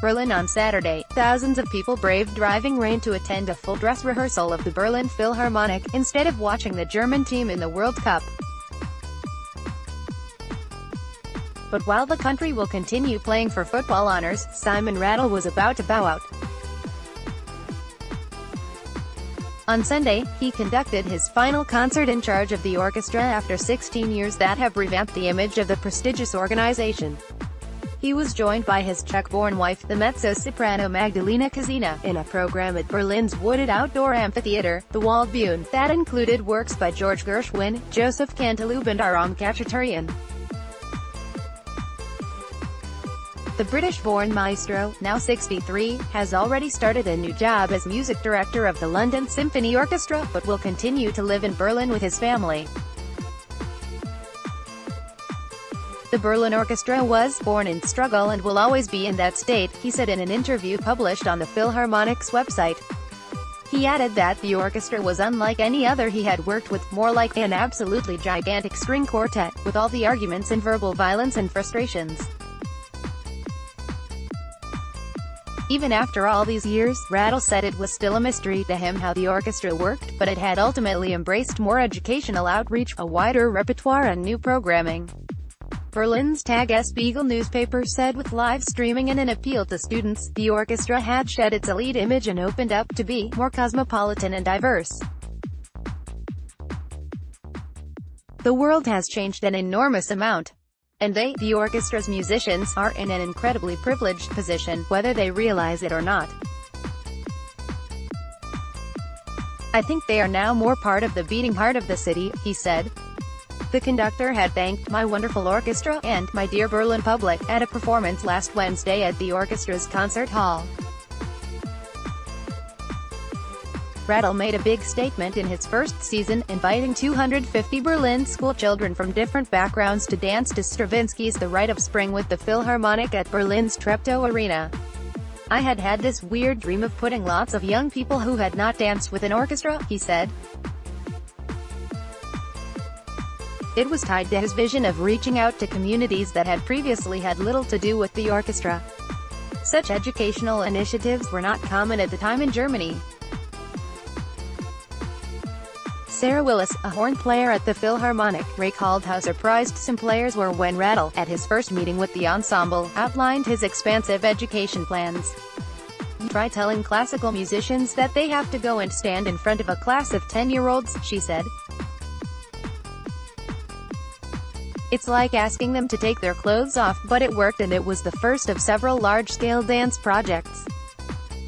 Berlin on Saturday, thousands of people braved driving rain to attend a full-dress rehearsal of the Berlin Philharmonic, instead of watching the German team in the World Cup. But while the country will continue playing for football honors, Simon Rattle was about to bow out. On Sunday, he conducted his final concert in charge of the orchestra after 16 years that have revamped the image of the prestigious organization. He was joined by his Czech-born wife, the mezzo-soprano Magdalena Kozena, in a program at Berlin's wooded outdoor amphitheater, the Waldbühne, that included works by George Gershwin, Joseph Canteloube and Aram Khachaturian. The British-born maestro, now 63, has already started a new job as music director of the London Symphony Orchestra, but will continue to live in Berlin with his family. The Berlin Orchestra was born in struggle and will always be in that state, he said in an interview published on the Philharmonic's website. He added that the orchestra was unlike any other he had worked with, more like an absolutely gigantic string quartet, with all the arguments and verbal violence and frustrations. Even after all these years, Rattle said it was still a mystery to him how the orchestra worked, but it had ultimately embraced more educational outreach, a wider repertoire and new programming. Berlin's Tagesspiegel newspaper said with live streaming and an appeal to students, the orchestra had shed its elite image and opened up to be more cosmopolitan and diverse. The world has changed an enormous amount. And they, the orchestra's musicians, are in an incredibly privileged position, whether they realize it or not. I think they are now more part of the beating heart of the city, he said. The conductor had thanked "my wonderful orchestra" and "my dear Berlin public" at a performance last Wednesday at the orchestra's concert hall. Rattle made a big statement in his first season, inviting 250 Berlin school children from different backgrounds to dance to Stravinsky's The Rite of Spring with the Philharmonic at Berlin's Treptow Arena. I had had this weird dream of putting lots of young people who had not danced with an orchestra, he said. It was tied to his vision of reaching out to communities that had previously had little to do with the orchestra. Such educational initiatives were not common at the time in Germany. Sarah Willis, a horn player at the Philharmonic, recalled how surprised some players were when Rattle, at his first meeting with the ensemble, outlined his expansive education plans. "Try telling classical musicians that they have to go and stand in front of a class of 10-year-olds, she said. It's like asking them to take their clothes off, but it worked and it was the first of several large-scale dance projects.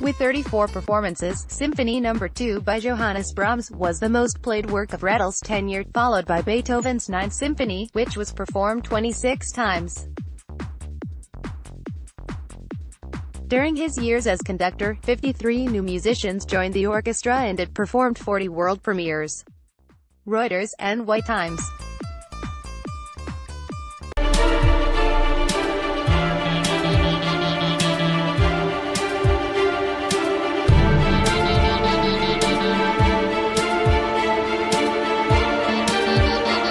With 34 performances, Symphony No. 2 by Johannes Brahms was the most played work of Rattle's tenure, followed by Beethoven's Ninth Symphony, which was performed 26 times. During his years as conductor, 53 new musicians joined the orchestra and it performed 40 world premieres. Reuters, NY Times.